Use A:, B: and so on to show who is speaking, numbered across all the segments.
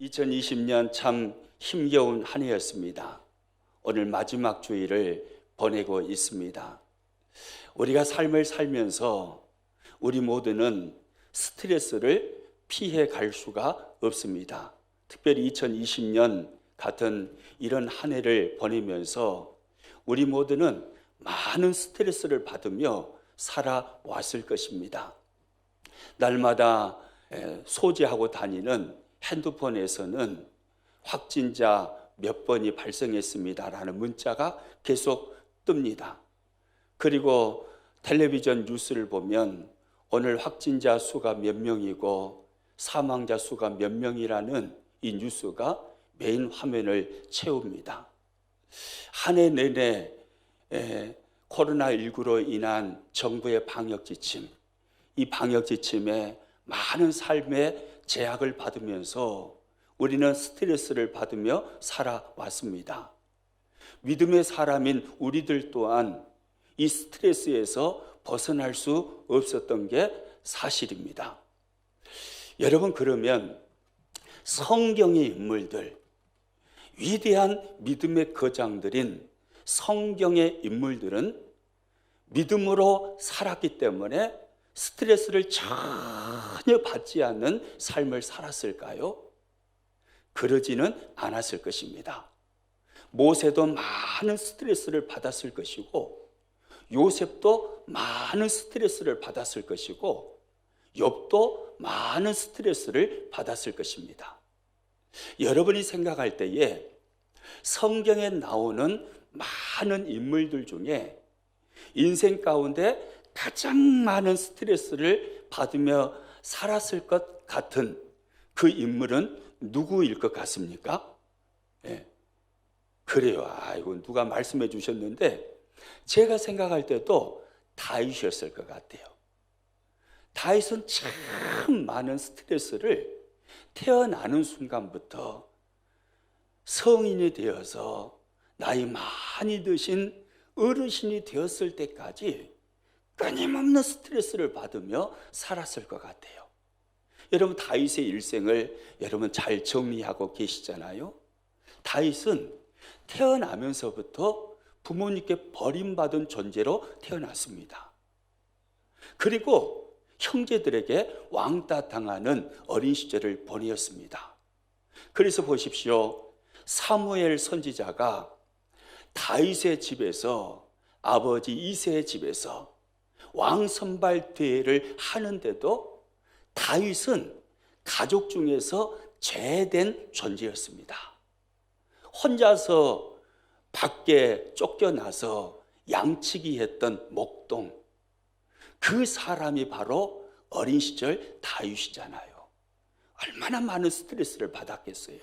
A: 2020년 참 힘겨운 한 해였습니다. 오늘 마지막 주일을 보내고 있습니다. 우리가 삶을 살면서 우리 모두는 스트레스를 피해 갈 수가 없습니다. 특별히 2020년 같은 이런 한 해를 보내면서 우리 모두는 많은 스트레스를 받으며 살아왔을 것입니다. 날마다 소지하고 다니는 핸드폰에서는 확진자 몇 번이 발생했습니다라는 문자가 계속 뜹니다. 그리고 텔레비전 뉴스를 보면 오늘 확진자 수가 몇 명이고 사망자 수가 몇 명이라는 이 뉴스가 메인 화면을 채웁니다. 한 해 내내 코로나19로 인한 정부의 방역 지침, 이 방역 지침에 많은 삶의 제약을 받으면서 우리는 스트레스를 받으며 살아왔습니다. 믿음의 사람인 우리들 또한 이 스트레스에서 벗어날 수 없었던 게 사실입니다. 여러분, 그러면 성경의 인물들, 위대한 믿음의 거장들인 성경의 인물들은 믿음으로 살았기 때문에 스트레스를 전혀 받지 않는 삶을 살았을까요? 그러지는 않았을 것입니다. 모세도 많은 스트레스를 받았을 것이고, 요셉도 많은 스트레스를 받았을 것이고, 욥도 많은 스트레스를 받았을 것입니다. 여러분이 생각할 때에 성경에 나오는 많은 인물들 중에 인생 가운데 가장 많은 스트레스를 받으며 살았을 것 같은 그 인물은 누구일 것 같습니까? 그래요. 아이고, 누가 말씀해 주셨는데 제가 생각할 때도 다윗이었을 것 같아요. 다윗은 참 많은 스트레스를 태어나는 순간부터 성인이 되어서 나이 많이 드신 어르신이 되었을 때까지 끊임없는 스트레스를 받으며 살았을 것 같아요. 여러분, 다윗의 일생을 여러분 잘 정리하고 계시잖아요. 다윗은 태어나면서부터 부모님께 버림받은 존재로 태어났습니다. 그리고 형제들에게 왕따 당하는 어린 시절을 보내었습니다. 그래서 보십시오. 사무엘 선지자가 다윗의 집에서, 아버지 이새의 집에서 왕 선발 대회를 하는데도 다윗은 가족 중에서 제외된 존재였습니다. 혼자서 밖에 쫓겨나서 양치기 했던 목동, 그 사람이 바로 어린 시절 다윗이잖아요. 얼마나 많은 스트레스를 받았겠어요.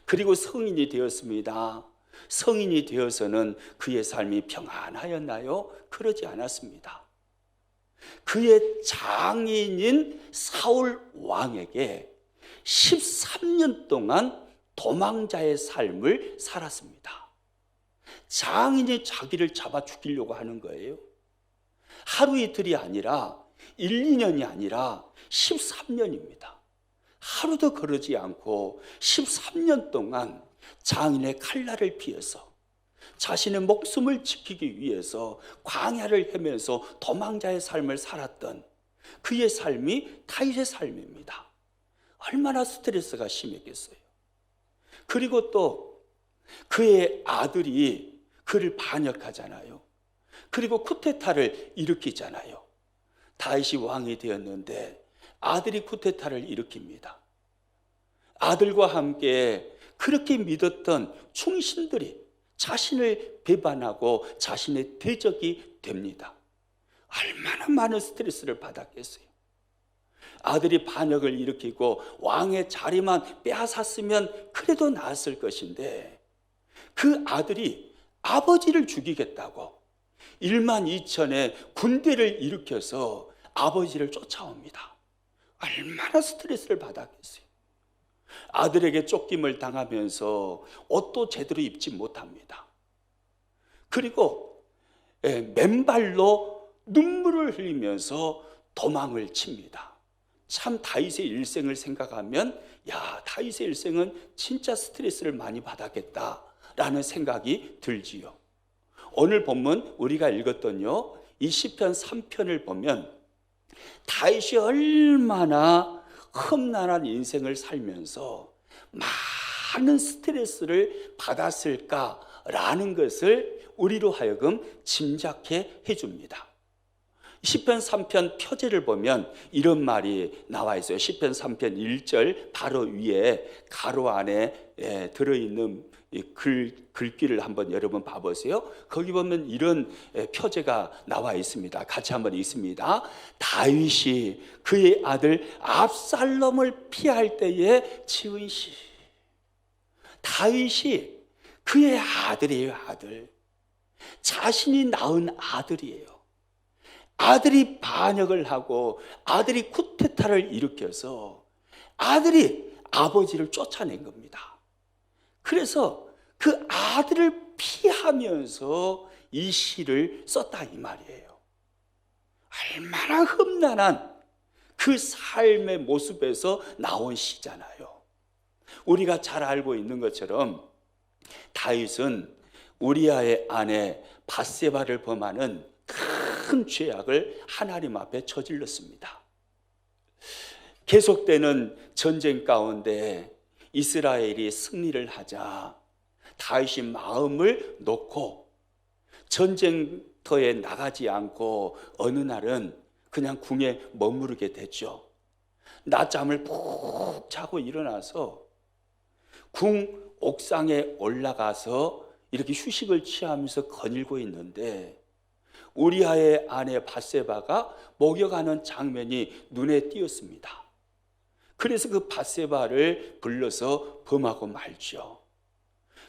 A: 그리고 성인이 되었습니다. 성인이 되어서는 그의 삶이 평안하였나요? 그러지 않았습니다. 그의 장인인 사울 왕에게 13년 동안 도망자의 삶을 살았습니다. 장인이 자기를 잡아 죽이려고 하는 거예요. 하루 이틀이 아니라 1, 2년이 아니라 13년입니다. 하루도 그러지 않고 13년 동안 장인의 칼날을 피해서 자신의 목숨을 지키기 위해서 광야를 헤매서 도망자의 삶을 살았던 그의 삶이 다윗의 삶입니다. 얼마나 스트레스가 심했겠어요. 그리고 또 그의 아들이 그를 반역하잖아요. 그리고 쿠데타를 일으키잖아요. 다윗이 왕이 되었는데 아들이 쿠데타를 일으킵니다. 아들과 함께 그렇게 믿었던 충신들이 자신을 배반하고 자신의 대적이 됩니다. 얼마나 많은 스트레스를 받았겠어요. 아들이 반역을 일으키고 왕의 자리만 빼앗았으면 그래도 나았을 것인데 그 아들이 아버지를 죽이겠다고 12,000의 군대를 일으켜서 아버지를 쫓아옵니다. 얼마나 스트레스를 받았겠어요. 아들에게 쫓김을 당하면서 옷도 제대로 입지 못합니다. 그리고 맨발로 눈물을 흘리면서 도망을 칩니다. 참 다윗의 일생을 생각하면 야, 다윗의 일생은 진짜 스트레스를 많이 받았겠다라는 생각이 들지요. 오늘 본문 우리가 읽었던요, 이 시편 3편을 보면 다윗이 얼마나 험난한 인생을 살면서 많은 스트레스를 받았을까라는 것을 우리로 하여금 짐작해 해줍니다. 시편 3편 표제를 보면 이런 말이 나와 있어요. 시편 3편 1절 바로 위에 가로 안에 들어있는 글귀를 한번 여러분 봐보세요. 거기 보면 이런 표제가 나와 있습니다. 같이 한번 읽습니다. 다윗이 그의 아들 압살롬을 피할 때에 지은 시. 다윗이 그의 아들이에요. 아들. 자신이 낳은 아들이에요. 아들이 반역을 하고 아들이 쿠데타를 일으켜서 아들이 아버지를 쫓아낸 겁니다. 그래서 그 아들을 피하면서 이 시를 썼다 이 말이에요. 얼마나 험난한 그 삶의 모습에서 나온 시잖아요. 우리가 잘 알고 있는 것처럼 다윗은 우리아의 아내 밧세바를 범하는 큰 죄악을 하나님 앞에 저질렀습니다. 계속되는 전쟁 가운데 이스라엘이 승리를 하자 다윗이 마음을 놓고 전쟁터에 나가지 않고 어느 날은 그냥 궁에 머무르게 됐죠. 낮잠을 푹 자고 일어나서 궁 옥상에 올라가서 이렇게 휴식을 취하면서 거닐고 있는데 우리아의 아내 밧세바가 목욕하는 장면이 눈에 띄었습니다. 그래서 그 밧세바를 불러서 범하고 말죠.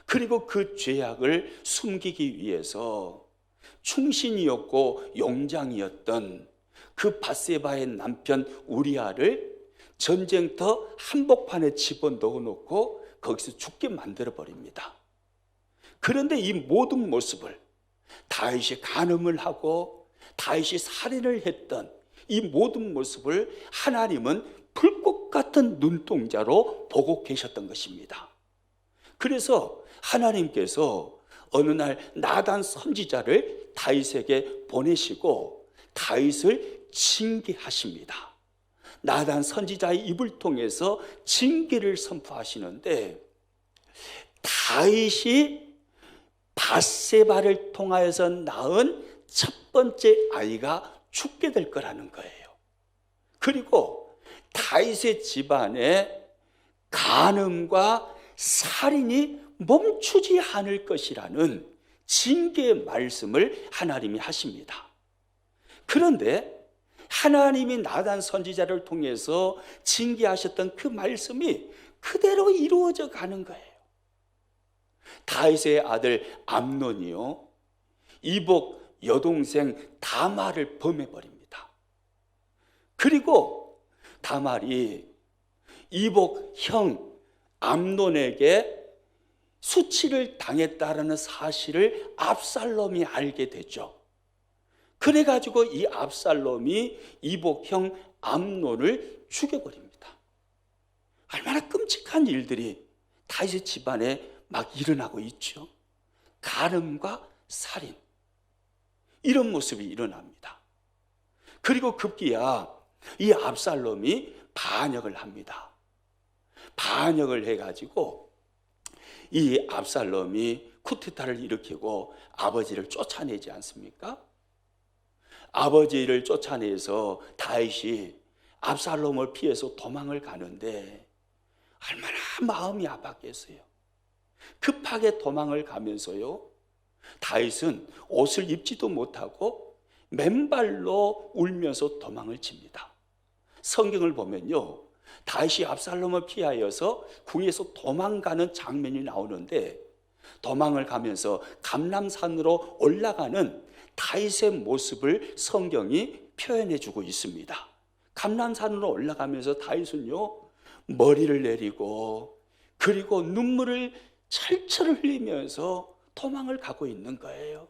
A: 그리고 그 죄악을 숨기기 위해서 충신이었고 용장이었던 그 밧세바의 남편 우리아를 전쟁터 한복판에 집어넣어 놓고 거기서 죽게 만들어 버립니다. 그런데 이 모든 모습을 다윗이 간음을 하고 다윗이 살인을 했던 이 모든 모습을 하나님은 불꽃 같은 눈동자로 보고 계셨던 것입니다. 그래서 하나님께서 어느 날 나단 선지자를 다윗에게 보내시고 다윗을 징계하십니다. 나단 선지자의 입을 통해서 징계를 선포하시는데 다윗이 밧세바를 통하여서 낳은 첫 번째 아이가 죽게 될 거라는 거예요. 그리고 다윗의 집안에 간음과 살인이 멈추지 않을 것이라는 징계의 말씀을 하나님이 하십니다. 그런데 하나님이 나단 선지자를 통해서 징계하셨던 그 말씀이 그대로 이루어져 가는 거예요. 다윗의 아들 암논이요, 이복 여동생 다말을 범해버립니다. 그리고 다말이 이복 형 암논에게 수치를 당했다라는 사실을 압살롬이 알게 되죠. 그래가지고 이 압살롬이 이복 형 암논을 죽여버립니다. 얼마나 끔찍한 일들이 다윗의 집안에 막 일어나고 있죠. 간음과 살인, 이런 모습이 일어납니다. 그리고 급기야 이 압살롬이 반역을 합니다. 반역을 해가지고 이 압살롬이 쿠데타를 일으키고 아버지를 쫓아내지 않습니까? 아버지를 쫓아내서 다윗이 압살롬을 피해서 도망을 가는데 얼마나 마음이 아팠겠어요. 급하게 도망을 가면서요, 다윗은 옷을 입지도 못하고 맨발로 울면서 도망을 칩니다. 성경을 보면요, 다윗이 압살롬을 피하여서 궁에서 도망가는 장면이 나오는데 도망을 가면서 감람산으로 올라가는 다윗의 모습을 성경이 표현해 주고 있습니다. 감람산으로 올라가면서 다윗은요, 머리를 내리고 그리고 눈물을 철철 흘리면서 도망을 가고 있는 거예요.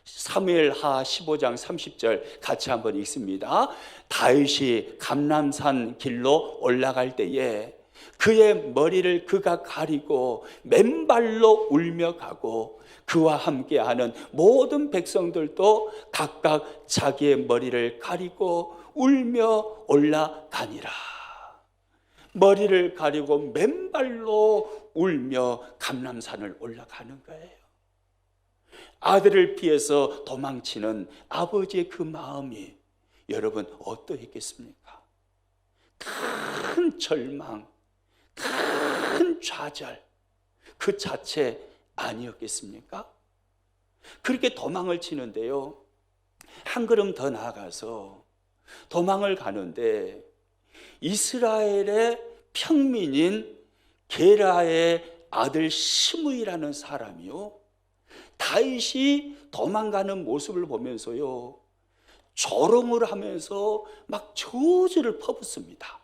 A: 사무엘하 15장 30절 같이 한번 읽습니다. 다윗이 감람산 길로 올라갈 때에 그의 머리를 그가 가리고 맨발로 울며 가고 그와 함께하는 모든 백성들도 각각 자기의 머리를 가리고 울며 올라가니라. 머리를 가리고 맨발로 울며 감람산을 올라가는 거예요. 아들을 피해서 도망치는 아버지의 그 마음이 여러분 어떠했겠습니까? 큰 절망, 큰 좌절 그 자체 아니었겠습니까? 그렇게 도망을 치는데요, 한 걸음 더 나아가서 도망을 가는데 이스라엘의 평민인 게라의 아들 시므이라는 사람이요, 다윗이 도망가는 모습을 보면서요 조롱을 하면서 막 저주를 퍼붓습니다.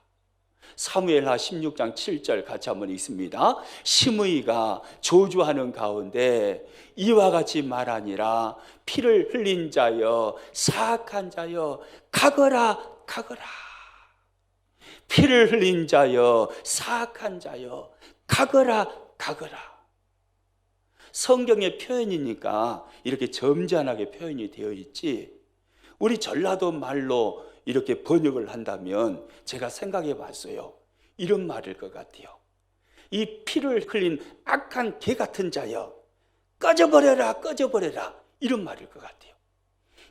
A: 사무엘하 16장 7절 같이 한번 읽습니다. 시므이가 저주하는 가운데 이와 같이 말하니라. 피를 흘린 자여, 사악한 자여, 가거라 가거라. 피를 흘린 자여, 사악한 자여, 가거라 가거라. 성경의 표현이니까 이렇게 점잖하게 표현이 되어 있지, 우리 전라도 말로 이렇게 번역을 한다면 제가 생각해 봤어요. 이런 말일 것 같아요. 이 피를 흘린 악한 개 같은 자여, 꺼져버려라 꺼져버려라, 이런 말일 것 같아요.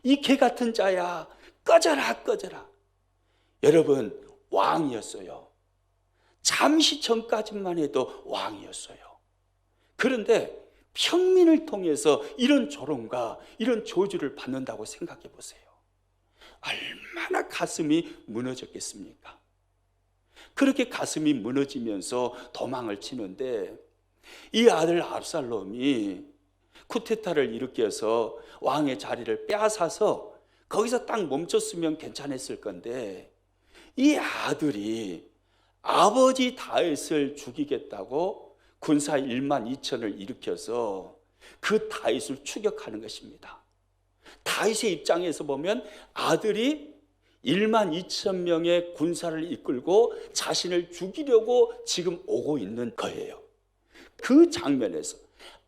A: 이 개 같은 자야, 꺼져라 꺼져라. 여러분, 왕이었어요. 잠시 전까지만 해도 왕이었어요. 그런데 평민을 통해서 이런 조롱과 이런 저주를 받는다고 생각해 보세요. 얼마나 가슴이 무너졌겠습니까? 그렇게 가슴이 무너지면서 도망을 치는데 이 아들 압살롬이 쿠데타를 일으켜서 왕의 자리를 빼앗아서 거기서 딱 멈췄으면 괜찮았을 건데, 이 아들이 아버지 다윗을 죽이겠다고 군사 1만 2천을 일으켜서 그 다윗을 추격하는 것입니다. 다윗의 입장에서 보면 아들이 1만 2천 명의 군사를 이끌고 자신을 죽이려고 지금 오고 있는 거예요. 그 장면에서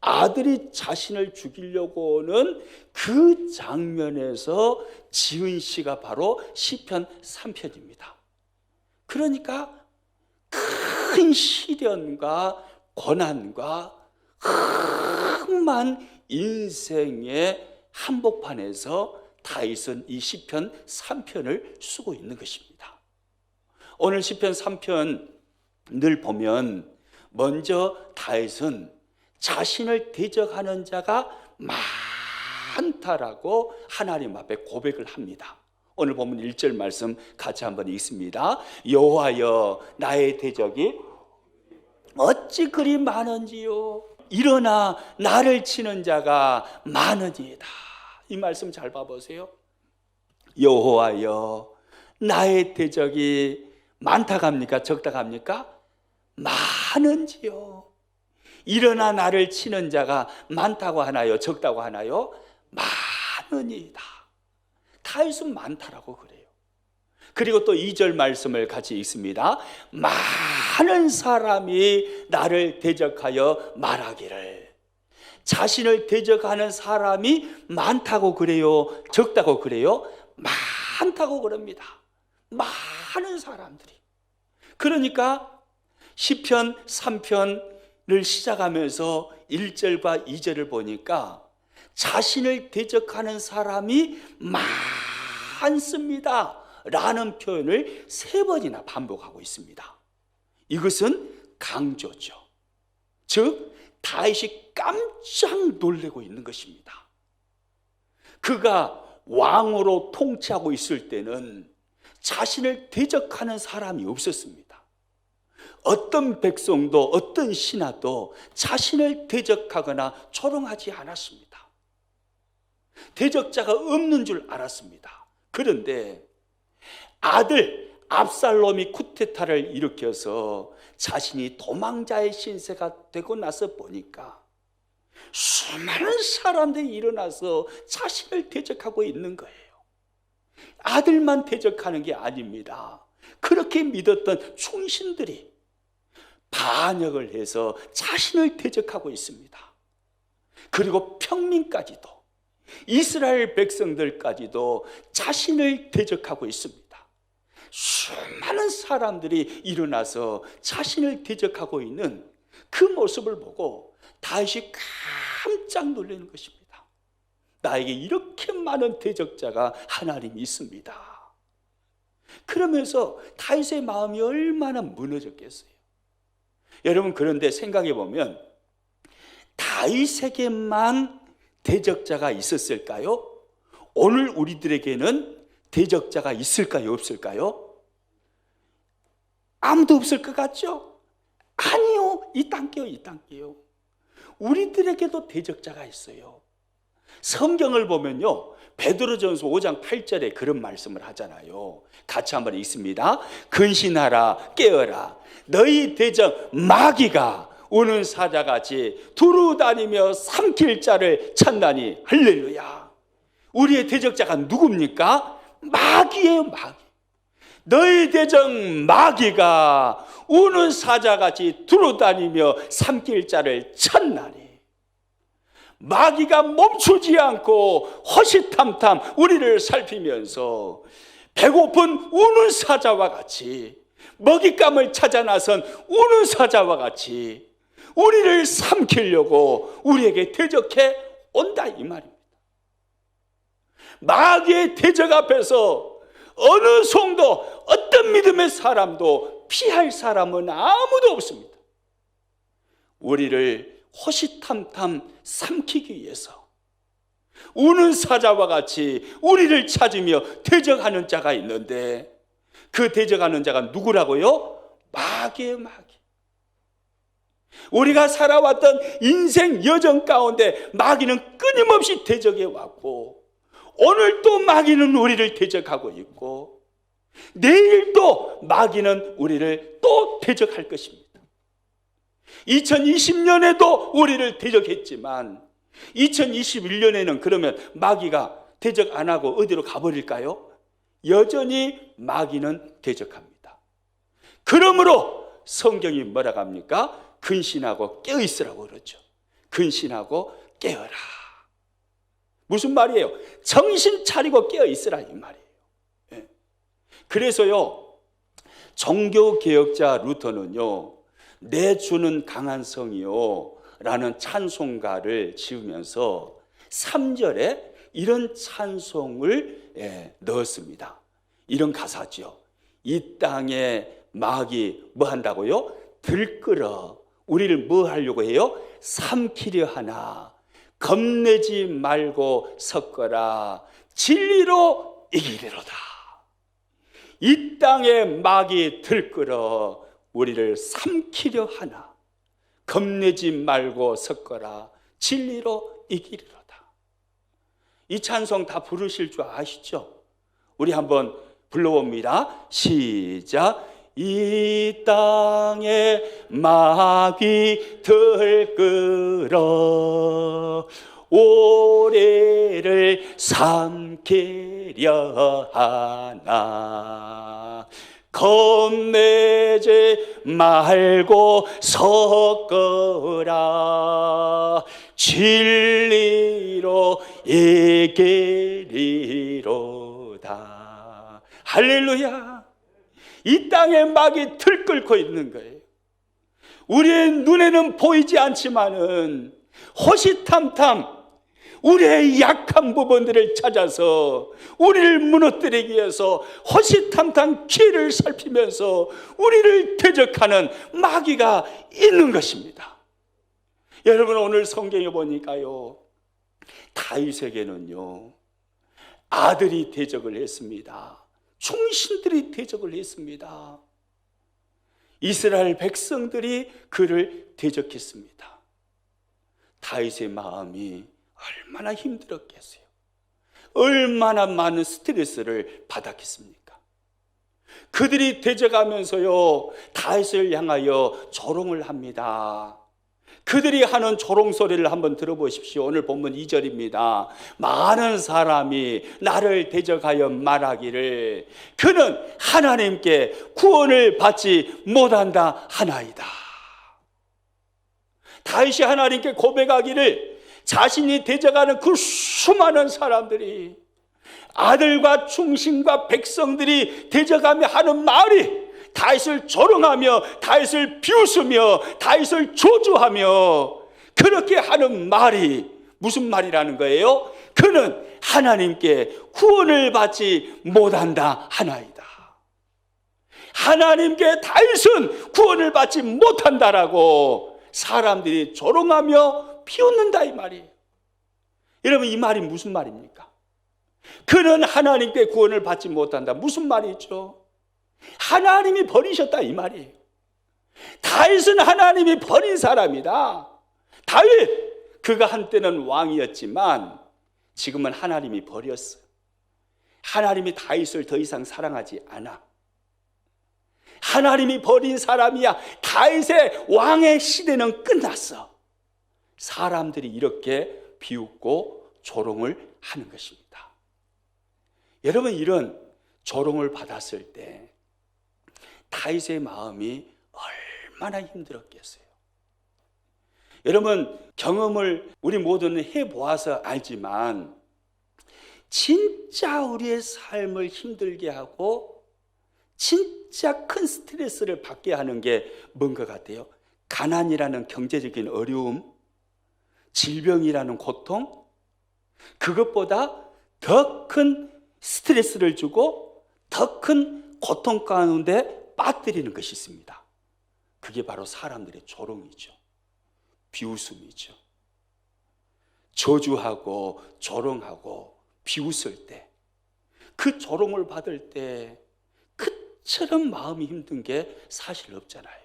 A: 아들이 자신을 죽이려고 오는 그 장면에서 지은 시가 바로 시편 3편입니다. 그러니까 큰 시련과 고난과 험한 인생의 한복판에서 다윗은 이 시편 3편을 쓰고 있는 것입니다. 오늘 시편 3편을 보면 먼저 다윗은 자신을 대적하는 자가 많다라고 하나님 앞에 고백을 합니다. 오늘 보면 1절 말씀 같이 한번 읽습니다. 여호와여, 나의 대적이 어찌 그리 많은지요. 일어나 나를 치는 자가 많으니이다. 이 말씀 잘 봐보세요. 여호와여, 나의 대적이 많다고 합니까? 적다고 합니까? 많은지요. 일어나 나를 치는 자가 많다고 하나요? 적다고 하나요? 많으니이다. 다윗은 많다라고 그래요. 그리고 또 2절 말씀을 같이 읽습니다. 많은 사람이 나를 대적하여 말하기를. 자신을 대적하는 사람이 많다고 그래요? 적다고 그래요? 많다고 그럽니다. 많은 사람들이. 그러니까 시편 3편을 시작하면서 1절과 2절을 보니까 자신을 대적하는 사람이 많습니다 라는 표현을 3번이나 반복하고 있습니다. 이것은 강조죠. 즉 다윗이 깜짝 놀라고 있는 것입니다. 그가 왕으로 통치하고 있을 때는 자신을 대적하는 사람이 없었습니다. 어떤 백성도 어떤 신하도 자신을 대적하거나 조롱하지 않았습니다. 대적자가 없는 줄 알았습니다. 그런데 아들 압살롬이 쿠데타를 일으켜서 자신이 도망자의 신세가 되고 나서 보니까 수많은 사람들이 일어나서 자신을 대적하고 있는 거예요. 아들만 대적하는 게 아닙니다. 그렇게 믿었던 충신들이 반역을 해서 자신을 대적하고 있습니다. 그리고 평민까지도, 이스라엘 백성들까지도 자신을 대적하고 있습니다. 수많은 사람들이 일어나서 자신을 대적하고 있는 그 모습을 보고 다윗이 깜짝 놀라는 것입니다. 나에게 이렇게 많은 대적자가 하나님이 있습니다. 그러면서 다윗의 마음이 얼마나 무너졌겠어요. 여러분, 그런데 생각해 보면 다윗에게만 대적자가 있었을까요? 오늘 우리들에게는 대적자가 있을까요? 없을까요? 아무도 없을 것 같죠? 아니요. 있단게요. 우리들에게도 대적자가 있어요. 성경을 보면요, 베드로전서 5장 8절에 그런 말씀을 하잖아요. 같이 한번 읽습니다. 근신하라, 깨어라. 너희 대적 마귀가 우는 사자같이 두루다니며 삼킬 자를 찾나니. 할렐루야. 우리의 대적자가 누굽니까? 마귀예요, 마귀. 너희 대적 마귀가 우는 사자같이 두루다니며 삼킬 자를 찾나니. 마귀가 멈추지 않고 허시탐탐 우리를 살피면서 배고픈 우는 사자와 같이, 먹잇감을 찾아 나선 우는 사자와 같이 우리를 삼키려고 우리에게 대적해 온다, 이 말입니다. 마귀의 대적 앞에서 어느 성도, 어떤 믿음의 사람도 피할 사람은 아무도 없습니다. 우리를 호시탐탐 삼키기 위해서 우는 사자와 같이 우리를 찾으며 대적하는 자가 있는데, 그 대적하는 자가 누구라고요? 마귀예요, 마귀. 우리가 살아왔던 인생 여정 가운데 마귀는 끊임없이 대적해 왔고, 오늘 또 마귀는 우리를 대적하고 있고, 내일 또 마귀는 우리를 또 대적할 것입니다. 2020년에도 우리를 대적했지만 2021년에는 그러면 마귀가 대적 안 하고 어디로 가버릴까요? 여전히 마귀는 대적합니다. 그러므로 성경이 뭐라고 합니까? 근신하고 깨어있으라고 그러죠. 근신하고 깨어라. 무슨 말이에요? 정신 차리고 깨어있으라, 이 말이에요. 그래서요, 종교개혁자 루터는요, 내 주는 강한 성이요 라는 찬송가를 지으면서 3절에 이런 찬송을 넣었습니다. 이런 가사죠. 이 땅에 마귀 뭐 한다고요? 들끓어 우리를 뭐 하려고 해요? 삼키려 하나. 겁내지 말고 섞어라. 진리로 이기리로다. 이 땅에 마귀 들끓어 우리를 삼키려 하나. 겁내지 말고 섞어라. 진리로 이기리로다. 이 찬송 다 부르실 줄 아시죠? 우리 한번 불러봅니다. 시작. 이 땅에 마귀 들끓어 우리를 삼키려 하나. 겁내지 말고 섞어라. 진리로 이기리로다. 할렐루야. 이 땅에 마귀 들끓고 있는 거예요. 우리의 눈에는 보이지 않지만은 호시탐탐 우리의 약한 부분들을 찾아서 우리를 무너뜨리기 위해서 호시탐탐 길을 살피면서 우리를 대적하는 마귀가 있는 것입니다. 여러분, 오늘 성경에 보니까요, 다윗에게는요 아들이 대적을 했습니다. 충신들이 대적을 했습니다. 이스라엘 백성들이 그를 대적했습니다. 다윗의 마음이 얼마나 힘들었겠어요. 얼마나 많은 스트레스를 받았겠습니까? 그들이 대적하면서요 다윗을 향하여 조롱을 합니다. 그들이 하는 조롱소리를 한번 들어보십시오. 오늘 본문 2절입니다. 많은 사람이 나를 대적하여 말하기를 그는 하나님께 구원을 받지 못한다 하나이다. 다윗이 하나님께 고백하기를 자신이 대적하는 그 수많은 사람들이, 아들과 충신과 백성들이 대적하며 하는 말이 다윗을 조롱하며 다윗을 비웃으며 다윗을 저주하며 그렇게 하는 말이 무슨 말이라는 거예요? 그는 하나님께 구원을 받지 못한다 하나이다. 하나님께 다윗은 구원을 받지 못한다라고 사람들이 조롱하며 비웃는다 이 말이에요. 여러분, 이 말이 무슨 말입니까? 그는 하나님께 구원을 받지 못한다. 무슨 말이죠? 하나님이 버리셨다 이 말이에요. 다윗은 하나님이 버린 사람이다. 다윗, 그가 한때는 왕이었지만 지금은 하나님이 버렸어. 하나님이 다윗을 더 이상 사랑하지 않아. 하나님이 버린 사람이야. 다윗의 왕의 시대는 끝났어. 사람들이 이렇게 비웃고 조롱을 하는 것입니다. 여러분, 이런 조롱을 받았을 때 다윗의 마음이 얼마나 힘들었겠어요. 여러분, 경험을 우리 모두는 해보아서 알지만 진짜 우리의 삶을 힘들게 하고 진짜 큰 스트레스를 받게 하는 게 뭔가 같아요? 가난이라는 경제적인 어려움, 질병이라는 고통, 그것보다 더 큰 스트레스를 주고 더 큰 고통 가운데 빠뜨리는 것이 있습니다. 그게 바로 사람들의 조롱이죠. 비웃음이죠. 저주하고 조롱하고 비웃을 때, 그 조롱을 받을 때 그처럼 마음이 힘든 게 사실 없잖아요.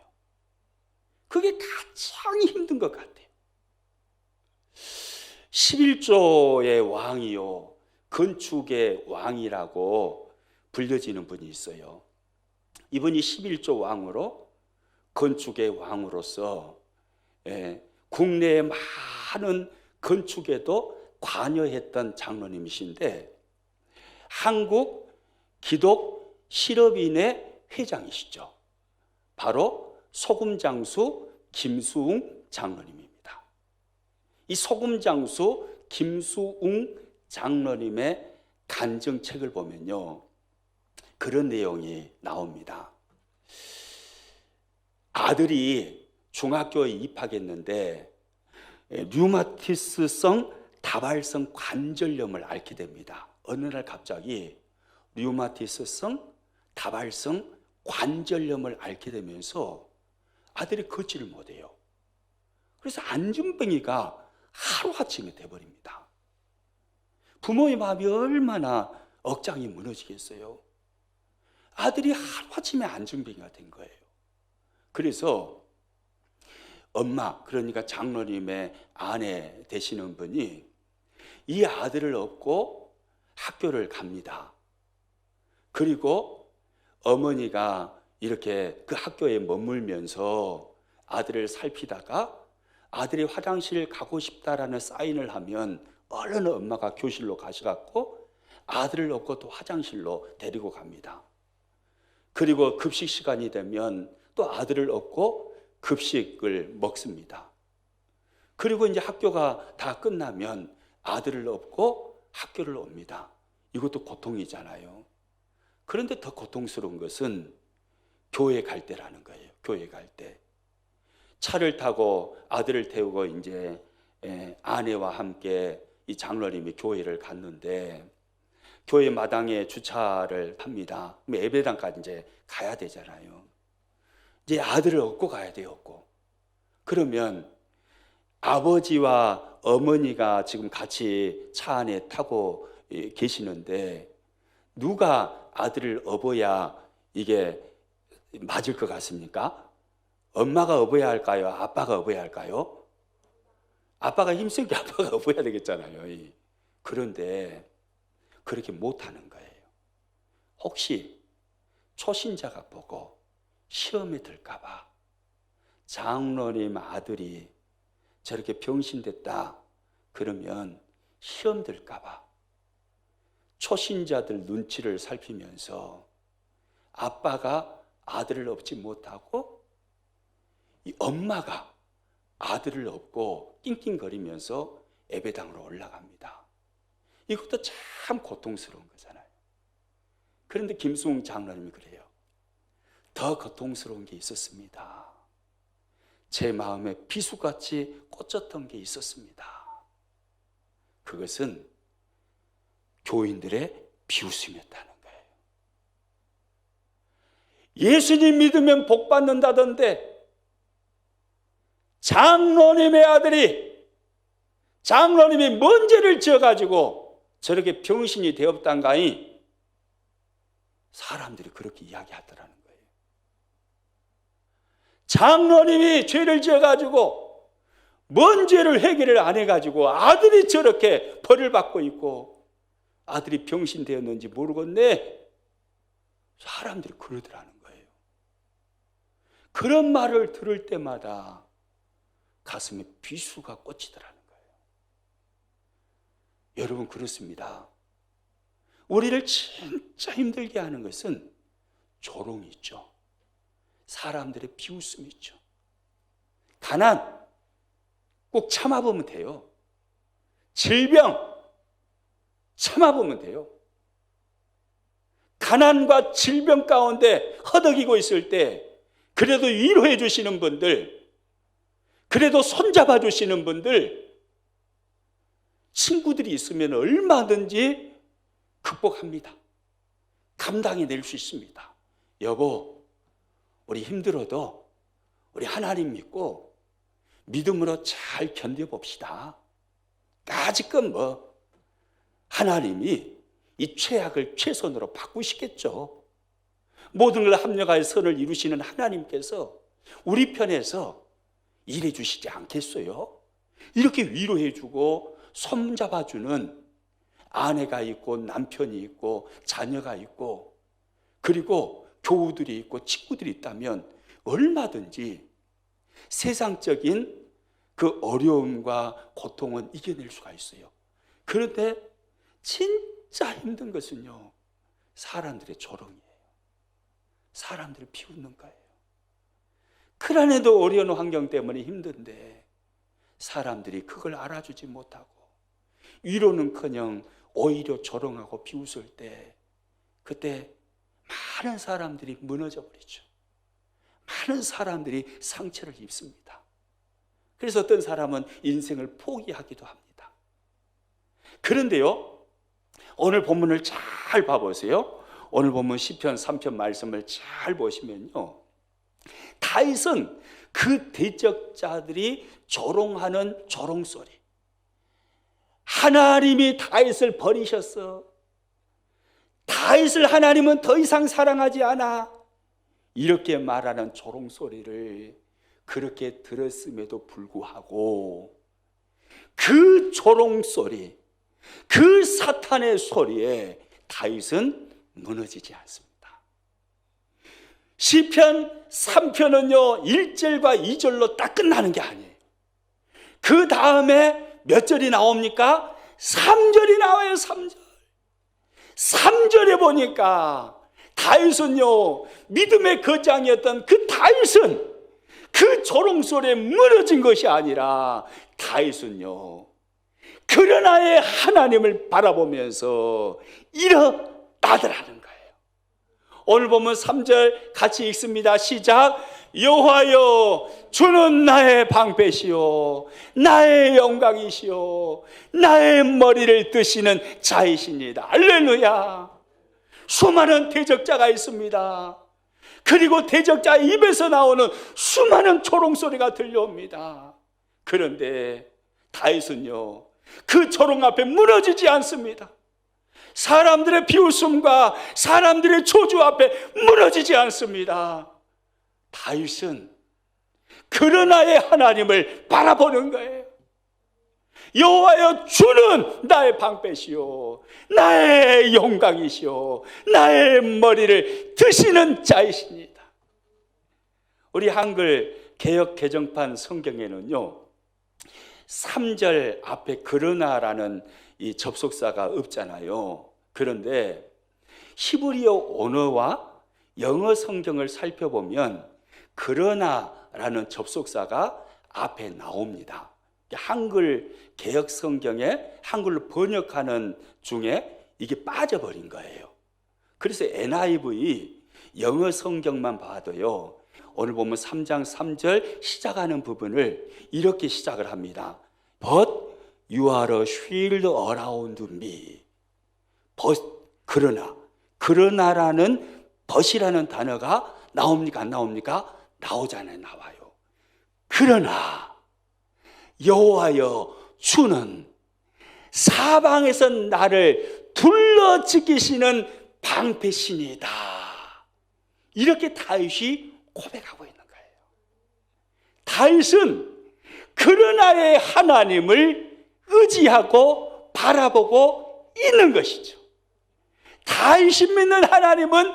A: 그게 가장 힘든 것 같아요. 11조의 왕이요, 건축의 왕이라고 불려지는 분이 있어요. 이분이 11조 왕으로, 건축의 왕으로서 국내의 많은 건축에도 관여했던 장로님이신데 한국 기독 실업인의 회장이시죠. 바로 소금장수 김수웅 장로님입니다. 이 소금장수 김수웅 장로님의 간증책을 보면요, 그런 내용이 나옵니다. 아들이 중학교에 입학했는데 류마티스성 다발성 관절염을 앓게 됩니다. 어느 날 갑자기 류마티스성 다발성 관절염을 앓게 되면서 아들이 걷지를 못해요. 그래서 안진뱅이가 하루아침에 돼버립니다. 부모의 마음이 얼마나 억장이 무너지겠어요. 아들이 하루아침에 안진뱅이가 된 거예요. 그래서 엄마, 그러니까 장로님의 아내 되시는 분이 이 아들을 업고 학교를 갑니다. 그리고 어머니가 이렇게 그 학교에 머물면서 아들을 살피다가 아들이 화장실 가고 싶다라는 사인을 하면 얼른 엄마가 교실로 가셔갖고 아들을 업고 또 화장실로 데리고 갑니다. 그리고 급식 시간이 되면 또 아들을 업고 급식을 먹습니다. 그리고 이제 학교가 다 끝나면 아들을 업고 학교를 옵니다. 이것도 고통이잖아요. 그런데 더 고통스러운 것은 교회 갈 때라는 거예요. 교회 갈 때. 차를 타고 아들을 태우고 이제 아내와 함께 이 장로님이 교회를 갔는데 교회 마당에 주차를 합니다. 예배당까지 이제 가야 되잖아요. 이제 아들을 업고 가야 돼요. 업고. 그러면 아버지와 어머니가 지금 같이 차 안에 타고 계시는데 누가 아들을 업어야 이게 맞을 것 같습니까? 엄마가 업어야 할까요? 아빠가 업어야 할까요? 아빠가 힘쓰게 아빠가 업어야 되겠잖아요. 그런데 그렇게 못하는 거예요. 혹시 초신자가 보고 시험에 들까 봐 장로님 아들이 저렇게 병신됐다 그러면 시험 들까 봐 초신자들 눈치를 살피면서 아빠가 아들을 얻지 못하고 이 엄마가 아들을 얻고 낑낑거리면서 예배당으로 올라갑니다. 이것도 참 고통스러운 거잖아요. 그런데 김수웅 장로님이 그래요. 더 고통스러운 게 있었습니다. 제 마음에 비수같이 꽂혔던 게 있었습니다. 그것은 교인들의 비웃음이었다는 거예요. 예수님 믿으면 복 받는다던데 장로님의 아들이 장로님이 뭔 죄를 지어가지고 저렇게 병신이 되었단가니 사람들이 그렇게 이야기하더라는 거예요. 장로님이 죄를 지어가지고 뭔 죄를 해결을 안 해가지고 아들이 저렇게 벌을 받고 있고 아들이 병신 되었는지 모르겠네. 사람들이 그러더라는 거예요. 그런 말을 들을 때마다 가슴에 비수가 꽂히더라는 거예요. 여러분 그렇습니다. 우리를 진짜 힘들게 하는 것은 조롱이 있죠. 사람들의 비웃음이 있죠. 가난 꼭 참아보면 돼요. 질병 참아보면 돼요. 가난과 질병 가운데 허덕이고 있을 때 그래도 위로해 주시는 분들, 그래도 손잡아 주시는 분들, 친구들이 있으면 얼마든지 극복합니다. 감당해낼 수 있습니다. 여보, 우리 힘들어도 우리 하나님 믿고 믿음으로 잘 견뎌봅시다. 아직은 하나님이 이 최악을 최선으로 바꾸시겠죠. 모든 걸 합력하여 선을 이루시는 하나님께서 우리 편에서 일해 주시지 않겠어요? 이렇게 위로해 주고 손잡아주는 아내가 있고 남편이 있고 자녀가 있고 그리고 교우들이 있고 친구들이 있다면 얼마든지 세상적인 그 어려움과 고통은 이겨낼 수가 있어요. 그런데 진짜 힘든 것은요, 사람들의 조롱이에요. 사람들을 비웃는 거예요. 그러나도 어려운 환경 때문에 힘든데 사람들이 그걸 알아주지 못하고 위로는커녕 오히려 조롱하고 비웃을 때 그때 많은 사람들이 무너져 버리죠. 많은 사람들이 상처를 입습니다. 그래서 어떤 사람은 인생을 포기하기도 합니다. 그런데요, 오늘 본문을 잘 봐보세요. 오늘 본문 시편 3편 말씀을 잘 보시면요, 다윗은 그 대적자들이 조롱하는 조롱소리, 하나님이 다윗을 버리셨어, 다윗을 하나님은 더 이상 사랑하지 않아, 이렇게 말하는 조롱소리를 그렇게 들었음에도 불구하고 그 조롱소리, 그 사탄의 소리에 다윗은 무너지지 않습니다. 시편 3편은요 1절과 2절로 딱 끝나는 게 아니에요. 그 다음에 몇 절이 나옵니까? 3절이 나와요. 3절에 보니까 다윗은요, 믿음의 거장이었던 그 다윗은 그 조롱소리에 무너진 것이 아니라 다윗은요, 그러나의 하나님을 바라보면서 일어나더라는 거예요. 오늘 보면 3절 같이 읽습니다. 시작. 여호와여, 주는 나의 방패시오, 나의 영광이시오, 나의 머리를 드시는 자이십니다. 할렐루야. 수많은 대적자가 있습니다. 그리고 대적자 입에서 나오는 수많은 조롱소리가 들려옵니다. 그런데 다윗은요, 그 조롱 앞에 무너지지 않습니다. 사람들의 비웃음과 사람들의 저주 앞에 무너지지 않습니다. 다윗은 그러나의 하나님을 바라보는 거예요. 여호와여, 주는 나의 방패시오, 나의 영광이시오, 나의 머리를 드시는 자이십니다. 우리 한글 개역 개정판 성경에는요, 3절 앞에 그러나라는 이 접속사가 없잖아요. 그런데 히브리어 언어와 영어 성경을 살펴보면 그러나라는 접속사가 앞에 나옵니다. 한글 개역 성경에 한글로 번역하는 중에 이게 빠져버린 거예요. 그래서 NIV 영어 성경만 봐도요, 오늘 보면 3장 3절 시작하는 부분을 이렇게 시작을 합니다. But you are a shield around me. 그러나라는 but이라는 단어가 나옵니까? 안 나옵니까? 나오잖아요. 나와요. 그러나 여호와여 주는 사방에서 나를 둘러 지키시는 방패신이다. 이렇게 다윗이 고백하고 있는 거예요. 다윗은 그러나의 하나님을 의지하고 바라보고 있는 것이죠. 다윗이 믿는 하나님은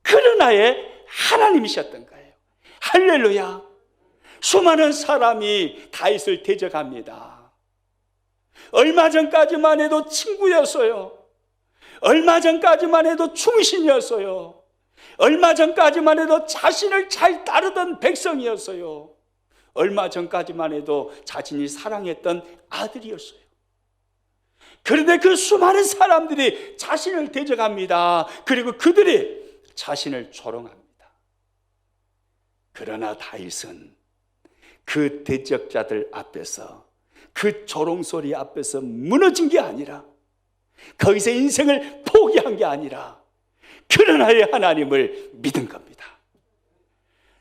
A: 그러나의 하나님이셨던 거예요. 할렐루야. 수많은 사람이 다윗을 대적합니다. 얼마 전까지만 해도 친구였어요. 얼마 전까지만 해도 충신이었어요. 얼마 전까지만 해도 자신을 잘 따르던 백성이었어요. 얼마 전까지만 해도 자신이 사랑했던 아들이었어요. 그런데 그 수많은 사람들이 자신을 대적합니다. 그리고 그들이 자신을 조롱합니다. 그러나 다윗은 그 대적자들 앞에서, 그 조롱소리 앞에서 무너진 게 아니라, 거기서 인생을 포기한 게 아니라 그러나의 하나님을 믿은 겁니다.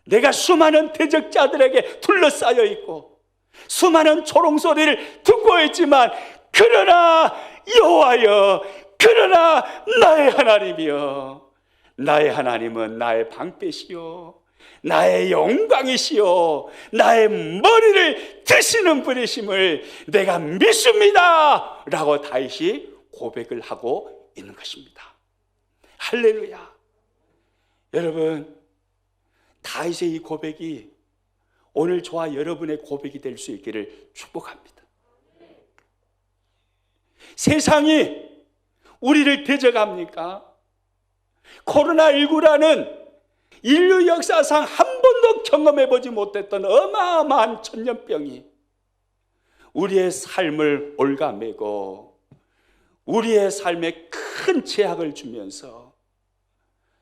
A: 내가 수많은 대적자들에게 둘러싸여 있고 수많은 조롱소리를 듣고 있지만, 그러나 여호와여, 그러나 나의 하나님이여, 나의 하나님은 나의 방패시요 나의 영광이시요 나의 머리를 드시는 분이심을 내가 믿습니다 라고 다윗이 고백을 하고 있는 것입니다. 할렐루야. 여러분, 다윗의 이 고백이 오늘 저와 여러분의 고백이 될 수 있기를 축복합니다. 세상이 우리를 대적합니까? 코로나19라는 인류 역사상 한 번도 경험해보지 못했던 어마어마한 전염병이 우리의 삶을 올가매고 우리의 삶에 큰 제약을 주면서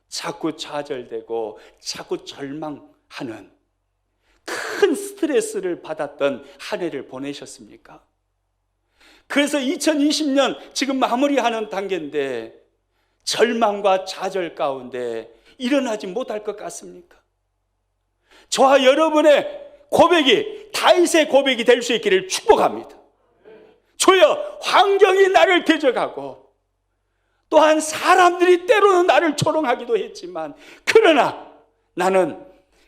A: 자꾸 좌절되고 자꾸 절망하는 큰 스트레스를 받았던 한 해를 보내셨습니까? 그래서 2020년 지금 마무리하는 단계인데 절망과 좌절 가운데 일어나지 못할 것 같습니까? 저와 여러분의 고백이 다윗의 고백이 될 수 있기를 축복합니다. 주여, 환경이 나를 대적하고 또한 사람들이 때로는 나를 조롱하기도 했지만, 그러나 나는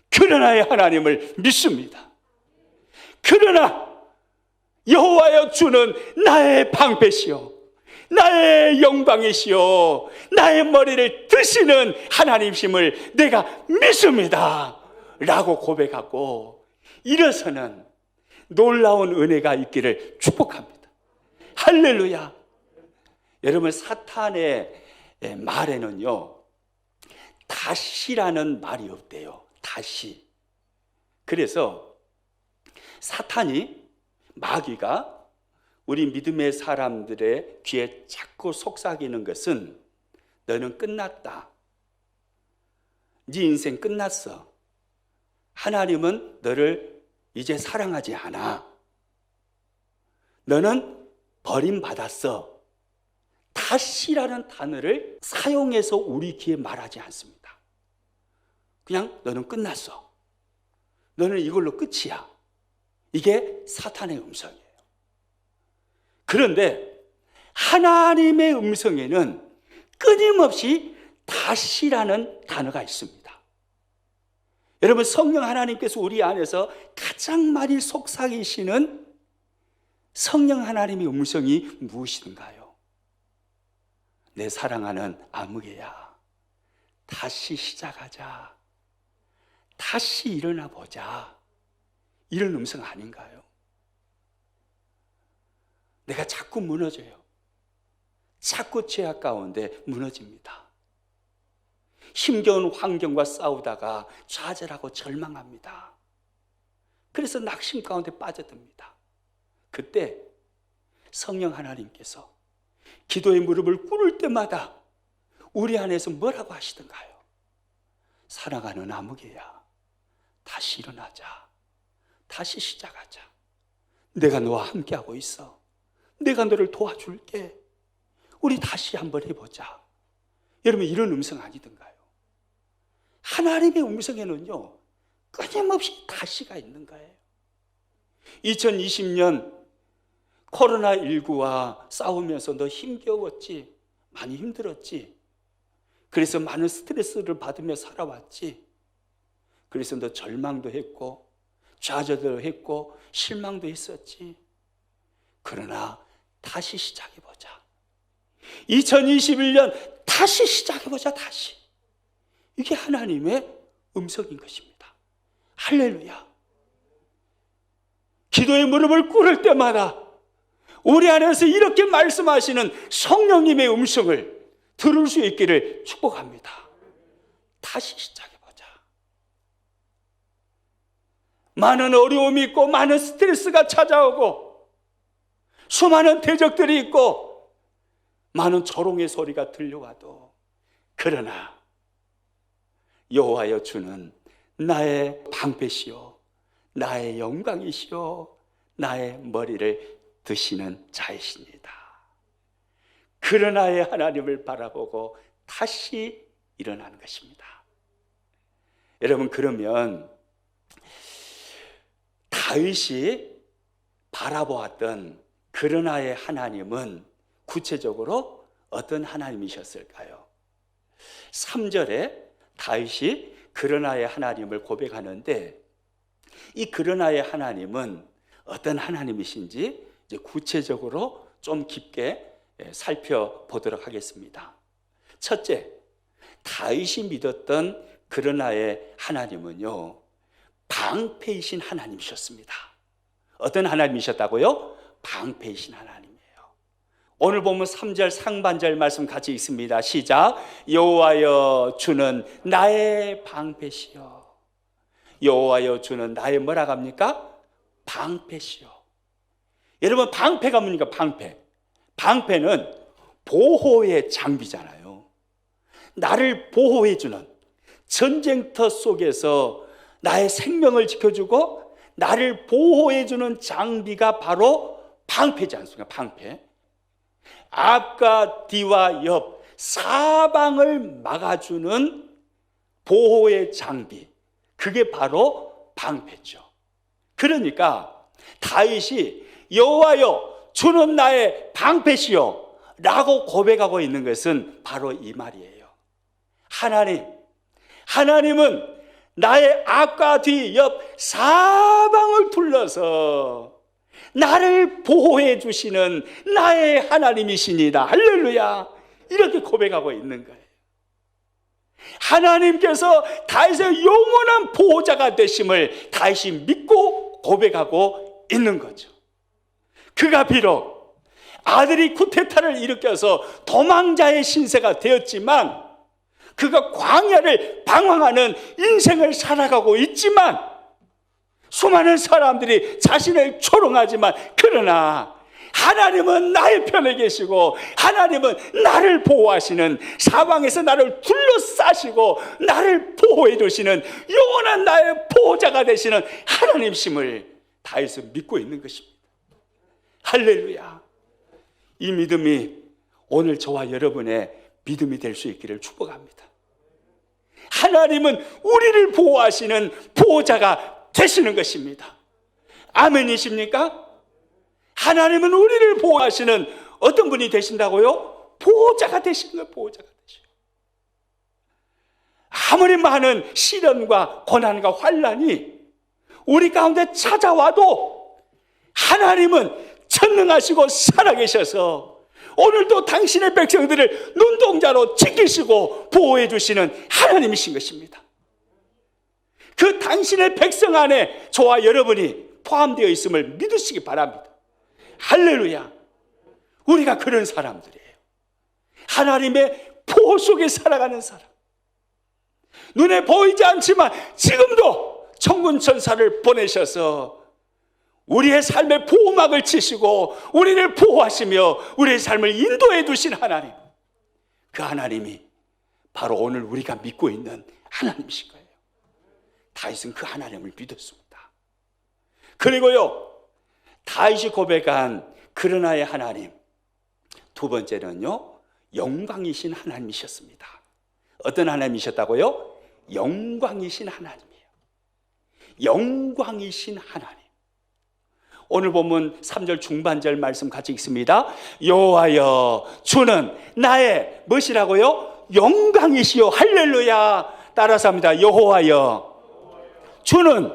A: 그러나의 하나님을 믿습니다. 그러나 여호와여 주는 나의 방패시요 나의 영광이시요 나의 머리를 드시는 하나님심을 내가 믿습니다 라고 고백하고 일어서는 놀라운 은혜가 있기를 축복합니다. 할렐루야. 여러분, 사탄의 말에는요 다시라는 말이 없대요. 다시. 그래서 사탄이, 마귀가 우리 믿음의 사람들의 귀에 자꾸 속삭이는 것은 너는 끝났다. 네 인생 끝났어. 하나님은 너를 이제 사랑하지 않아. 너는 버림받았어. 다시라는 단어를 사용해서 우리 귀에 말하지 않습니다. 그냥 너는 끝났어. 너는 이걸로 끝이야. 이게 사탄의 음성이에요. 그런데 하나님의 음성에는 끊임없이 다시라는 단어가 있습니다. 여러분, 성령 하나님께서 우리 안에서 가장 많이 속삭이시는 성령 하나님의 음성이 무엇인가요? 내 사랑하는 아무개야, 다시 시작하자. 다시 일어나 보자. 이런 음성 아닌가요? 내가 자꾸 무너져요. 자꾸 죄악 가운데 무너집니다. 힘겨운 환경과 싸우다가 좌절하고 절망합니다. 그래서 낙심 가운데 빠져듭니다. 그때 성령 하나님께서 기도의 무릎을 꿇을 때마다 우리 안에서 뭐라고 하시던가요? 사랑하는 아무개야, 다시 일어나자. 다시 시작하자. 내가 너와 함께하고 있어. 내가 너를 도와줄게. 우리 다시 한번 해보자. 여러분, 이런 음성 아니던가요? 하나님의 음성에는요, 끊임없이 다시가 있는 거예요. 2020년 코로나19와 싸우면서 너 힘겨웠지? 많이 힘들었지? 그래서 많은 스트레스를 받으며 살아왔지? 그래서 너 절망도 했고 좌절도 했고 실망도 했었지? 그러나 다시 시작해보자. 2021년 다시 시작해보자. 다시. 이게 하나님의 음성인 것입니다. 할렐루야. 기도의 무릎을 꿇을 때마다 우리 안에서 이렇게 말씀하시는 성령님의 음성을 들을 수 있기를 축복합니다. 다시 시작해보자. 많은 어려움이 있고 많은 스트레스가 찾아오고 수많은 대적들이 있고 많은 조롱의 소리가 들려와도, 그러나 여호와여 주는 나의 방패시요 나의 영광이시요 나의 머리를 드시는 자이십니다. 그러나의 하나님을 바라보고 다시 일어나는 것입니다. 여러분, 그러면 다윗이 바라보았던 그러나의 하나님은 구체적으로 어떤 하나님이셨을까요? 3절에 다윗이 그러나의 하나님을 고백하는데, 이 그러나의 하나님은 어떤 하나님이신지 이제 구체적으로 좀 깊게 살펴보도록 하겠습니다. 첫째, 다윗이 믿었던 그러나의 하나님은요, 방패이신 하나님이셨습니다. 어떤 하나님이셨다고요? 방패이신 하나님이에요. 오늘 보면 3절 상반절 말씀 같이 읽습니다. 시작. 여호와여 주는 나의 방패시여. 여호와여 주는 나의 뭐라고 합니까? 방패시여. 여러분, 방패가 뭡니까? 방패. 방패는 보호의 장비잖아요. 나를 보호해주는, 전쟁터 속에서 나의 생명을 지켜주고 나를 보호해주는 장비가 바로 방패지 않습니까? 방패. 앞과 뒤와 옆 사방을 막아주는 보호의 장비, 그게 바로 방패죠. 그러니까 다윗이 여호와여 주는 나의 방패시여 라고 고백하고 있는 것은 바로 이 말이에요. 하나님은 나의 앞과 뒤, 옆 사방을 둘러서 나를 보호해 주시는 나의 하나님이시니다. 할렐루야. 이렇게 고백하고 있는 거예요. 하나님께서 다윗의 영원한 보호자가 되심을 다윗이 믿고 고백하고 있는 거죠. 그가 비록 아들이 쿠데타를 일으켜서 도망자의 신세가 되었지만, 그가 광야를 방황하는 인생을 살아가고 있지만, 수많은 사람들이 자신을 조롱하지만, 그러나 하나님은 나의 편에 계시고 하나님은 나를 보호하시는, 사방에서 나를 둘러싸시고 나를 보호해 주시는 영원한 나의 보호자가 되시는 하나님심을 다윗은 믿고 있는 것입니다. 할렐루야. 이 믿음이 오늘 저와 여러분의 믿음이 될 수 있기를 축복합니다. 하나님은 우리를 보호하시는 보호자가 되시는 것입니다. 아멘이십니까? 하나님은 우리를 보호하시는 어떤 분이 되신다고요? 보호자가 되시는 거예요. 보호자가 되시고, 아무리 많은 시련과 고난과 환난이 우리 가운데 찾아와도 하나님은 전능하시고 살아계셔서 오늘도 당신의 백성들을 눈동자로 지키시고 보호해 주시는 하나님이신 것입니다. 그 당신의 백성 안에 저와 여러분이 포함되어 있음을 믿으시기 바랍니다. 할렐루야. 우리가 그런 사람들이에요. 하나님의 보호 속에 살아가는 사람. 눈에 보이지 않지만 지금도 천군 천사를 보내셔서 우리의 삶의 보호막을 치시고 우리를 보호하시며 우리의 삶을 인도해 두신 하나님, 그 하나님이 바로 오늘 우리가 믿고 있는 하나님이신 거예요. 다윗은 그 하나님을 믿었습니다. 그리고요, 다윗이 고백한 그러나의 하나님, 두 번째는요, 영광이신 하나님이셨습니다. 어떤 하나님이셨다고요? 영광이신 하나님이에요. 영광이신 하나님. 오늘 보면 3절 중반절 말씀 같이 읽습니다. 여호와여 주는 나의 무엇이라고요? 영광이시요. 할렐루야. 따라서 합니다. 여호와여 주는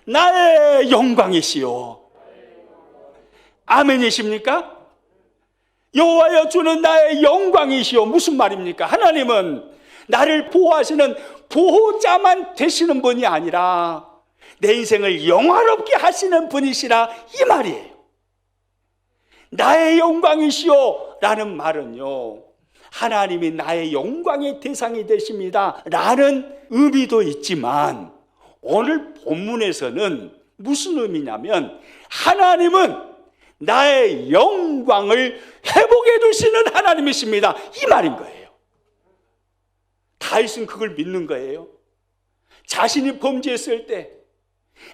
A: 나의 영광이시요. 아멘이십니까? 여호와여 주는 나의 영광이시요. 무슨 말입니까? 하나님은 나를 보호하시는 보호자만 되시는 분이 아니라 내 인생을 영화롭게 하시는 분이시라, 이 말이에요. 나의 영광이시오 라는 말은요, 하나님이 나의 영광의 대상이 되십니다 라는 의미도 있지만, 오늘 본문에서는 무슨 의미냐면 하나님은 나의 영광을 회복해 주시는 하나님이십니다, 이 말인 거예요. 다윗은 그걸 믿는 거예요. 자신이 범죄했을 때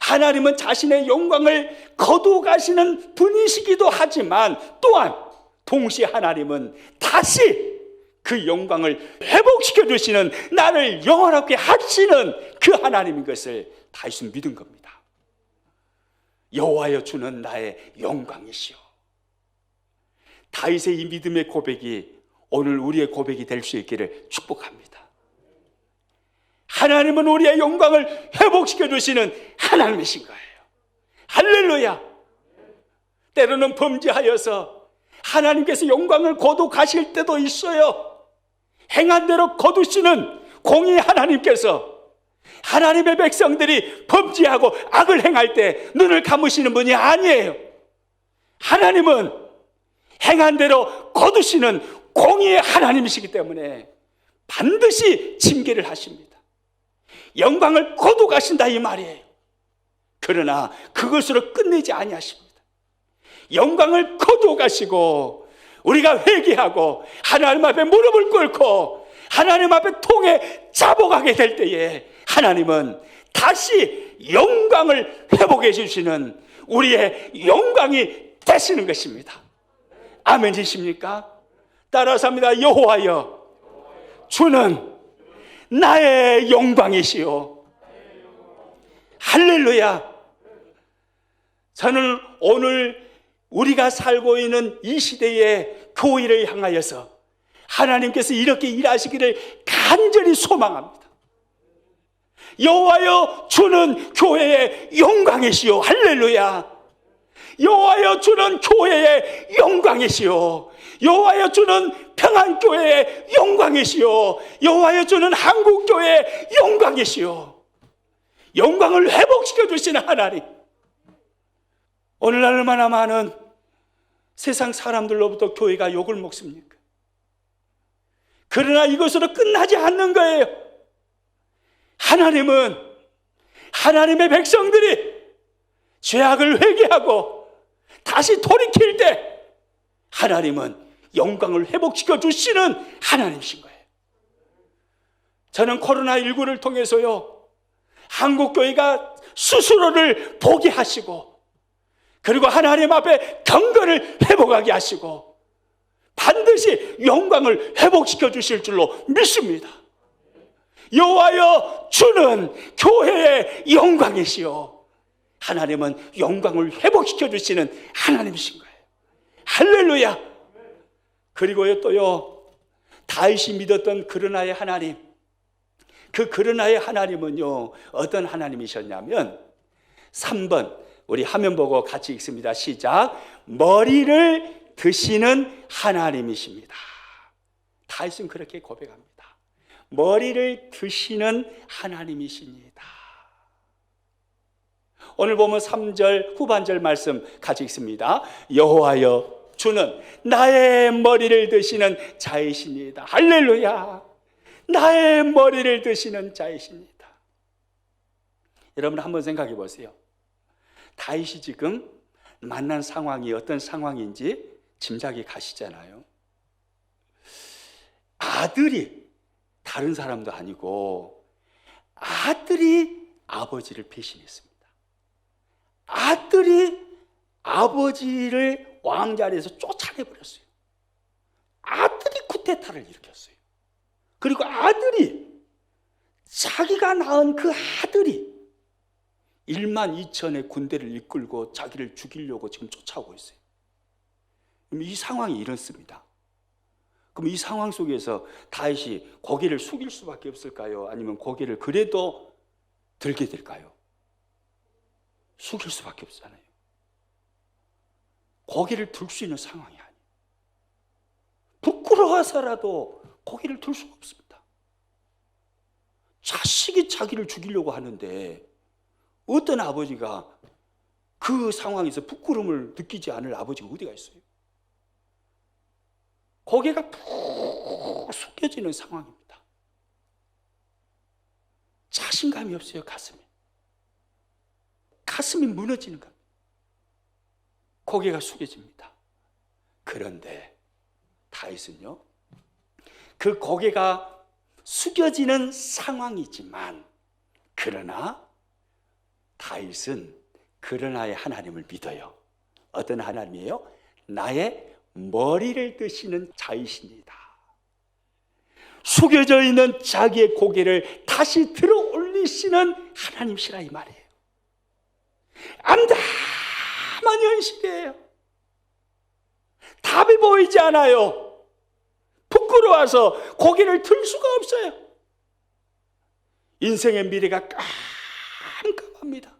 A: 하나님은 자신의 영광을 거두가시는 분이시기도 하지만, 또한 동시에 하나님은 다시 그 영광을 회복시켜 주시는, 나를 영원하게 하시는 그 하나님인 것을 다윗은 믿은 겁니다. 여호와여 주는 나의 영광이시오. 다윗의 이 믿음의 고백이 오늘 우리의 고백이 될 수 있기를 축복합니다. 하나님은 우리의 영광을 회복시켜 주시는 하나님이신 거예요. 할렐루야. 때로는 범죄하여서 하나님께서 영광을 거두 가실 때도 있어요. 행한 대로 거두시는 공의 하나님께서 하나님의 백성들이 범죄하고 악을 행할 때 눈을 감으시는 분이 아니에요. 하나님은 행한 대로 거두시는 공의의 하나님이시기 때문에 반드시 징계를 하십니다. 영광을 거두 가신다, 이 말이에요. 그러나 그것으로 끝내지 아니하십니다. 영광을 거두 가시고 우리가 회개하고 하나님 앞에 무릎을 꿇고 하나님 앞에 통해 잡아가게 될 때에 하나님은 다시 영광을 회복해 주시는 우리의 영광이 되시는 것입니다. 아멘이십니까? 따라서 합니다. 여호와여 주는 나의 영광이시오. 할렐루야. 저는 오늘 우리가 살고 있는 이 시대의 교회를 향하여서 하나님께서 이렇게 일하시기를 간절히 소망합니다. 여호와여 주는 교회의 영광이시오. 할렐루야. 여호와여 주는 교회의 영광이시오. 여호와여 주는 평안교회의 영광이시오. 여호와여 주는 한국교회의 영광이시오. 영광을 회복시켜 주시는 하나님. 오늘날 얼마나 많은 세상 사람들로부터 교회가 욕을 먹습니까? 그러나 이것으로 끝나지 않는 거예요. 하나님은 하나님의 백성들이 죄악을 회개하고 다시 돌이킬 때 하나님은 영광을 회복시켜 주시는 하나님이신 거예요. 저는 코로나19를 통해서요, 한국교회가 스스로를 보게 하시고 그리고 하나님 앞에 경건을 회복하게 하시고 반드시 영광을 회복시켜 주실 줄로 믿습니다. 여호와여 주는 교회의 영광이시오. 하나님은 영광을 회복시켜 주시는 하나님이신 거예요. 할렐루야. 그리고요 또요, 다윗이 믿었던 그러나의 하나님, 그 그러나의 하나님은요 어떤 하나님이셨냐면 3번 우리 화면 보고 같이 읽습니다. 시작. 머리를 드시는 하나님이십니다. 다윗은 그렇게 고백합니다. 머리를 드시는 하나님이십니다. 오늘 보면 3절 후반절 말씀 같이 읽습니다. 여호와여 주는 나의 머리를 드시는 자이시니이다. 할렐루야. 나의 머리를 드시는 자이시니이다. 여러분 한번 생각해 보세요. 다윗이 지금 만난 상황이 어떤 상황인지 짐작이 가시잖아요. 아들이 다른 사람도 아니고 아들이 아버지를 배신했습니다. 아들이 아버지를 왕자리에서 쫓아내버렸어요. 아들이 쿠데타를 일으켰어요. 그리고 아들이, 자기가 낳은 그 아들이 1만 2천의 군대를 이끌고 자기를 죽이려고 지금 쫓아오고 있어요. 그럼 이 상황이 이렇습니다. 그럼 이 상황 속에서 다윗이 고개를 숙일 수밖에 없을까요? 아니면 고개를 그래도 들게 될까요? 숙일 수밖에 없잖아요. 고개를 들 수 있는 상황이 아니에요. 부끄러워서라도 고개를 들 수가 없습니다. 자식이 자기를 죽이려고 하는데 어떤 아버지가 그 상황에서 부끄러움을 느끼지 않을 아버지가 어디가 있어요? 고개가 푹 숙여지는 상황입니다. 자신감이 없어요. 가슴이 무너지는 겁니다. 고개가 숙여집니다. 그런데 다윗은요, 그 고개가 숙여지는 상황이지만, 그러나 다윗은 그러나의 하나님을 믿어요. 어떤 하나님이에요? 나의 머리를 드시는 자이시니이다. 숙여져 있는 자기의 고개를 다시 들어 올리시는 하나님이시라 이 말이에요. 암담한 현실이에요. 답이 보이지 않아요. 부끄러워서 고개를 들 수가 없어요. 인생의 미래가 깜깜합니다.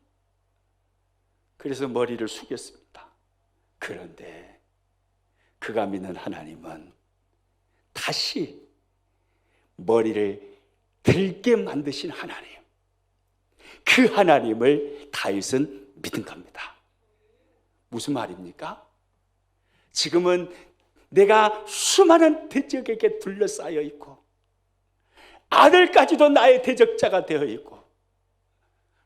A: 그래서 머리를 숙였습니다. 그런데 그가 믿는 하나님은 다시 머리를 들게 만드신 하나님, 그 하나님을 다윗은 믿은 겁니다. 무슨 말입니까? 지금은 내가 수많은 대적에게 둘러싸여 있고 아들까지도 나의 대적자가 되어 있고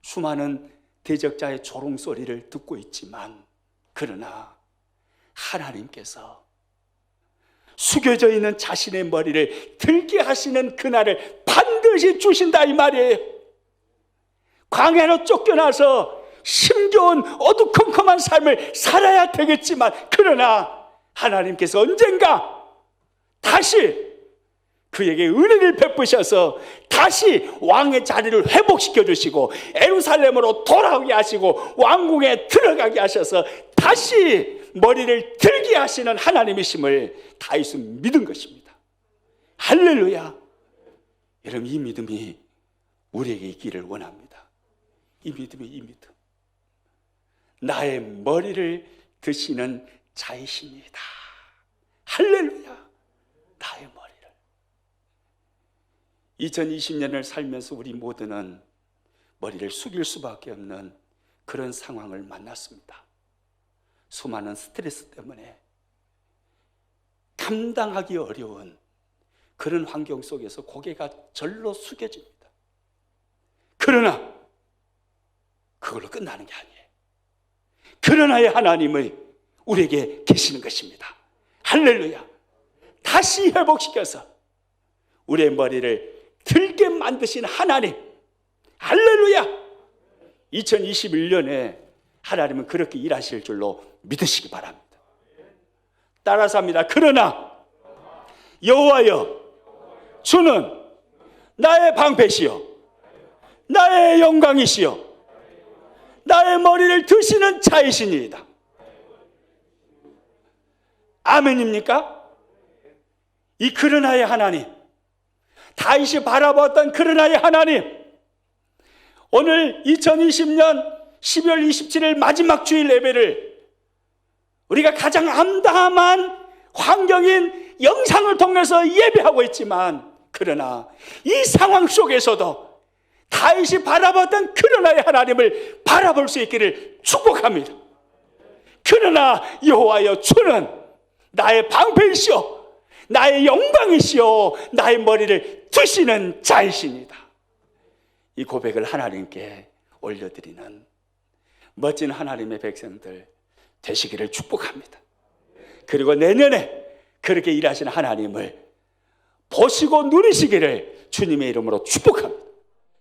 A: 수많은 대적자의 조롱소리를 듣고 있지만, 그러나 하나님께서 숙여져 있는 자신의 머리를 들게 하시는 그날을 반드시 주신다 이 말이에요. 광야로 쫓겨나서 힘겨운 어두컴컴한 삶을 살아야 되겠지만, 그러나 하나님께서 언젠가 다시 그에게 은혜를 베푸셔서 다시 왕의 자리를 회복시켜 주시고 예루살렘으로 돌아오게 하시고 왕궁에 들어가게 하셔서 다시 머리를 들게 하시는 하나님이심을 다윗은 믿은 것입니다. 할렐루야. 여러분, 이 믿음이 우리에게 있기를 원합니다. 이 믿음. 나의 머리를 드시는 자이십니다. 할렐루야. 나의 머리를. 2020년을 살면서 우리 모두는 머리를 숙일 수밖에 없는 그런 상황을 만났습니다. 수많은 스트레스 때문에 감당하기 어려운 그런 환경 속에서 고개가 절로 숙여집니다. 그러나 그걸로 끝나는 게 아니에요. 그러나의 하나님이 우리에게 계시는 것입니다. 할렐루야. 다시 회복시켜서 우리의 머리를 들게 만드신 하나님, 할렐루야. 2021년에 하나님은 그렇게 일하실 줄로 믿으시기 바랍니다. 따라서 합니다. 그러나 여호와여, 주는 나의 방패시요 나의 영광이시요 나의 머리를 드시는 자이시니이다. 아멘입니까? 이 그러나의 하나님, 다윗이 바라봤던 그러나의 하나님, 오늘 2020년 12월 27일 마지막 주일 예배를 우리가 가장 암담한 환경인 영상을 통해서 예배하고 있지만, 그러나 이 상황 속에서도 다윗이 바라봤던 그러나의 하나님을 바라볼 수 있기를 축복합니다. 그러나 여호와여, 주는 나의 방패이시오, 나의 영광이시오, 나의 머리를 드시는 자이십니다. 이 고백을 하나님께 올려드리는 멋진 하나님의 백성들 되시기를 축복합니다. 그리고 내년에 그렇게 일하시는 하나님을 보시고 누리시기를 주님의 이름으로 축복합니다.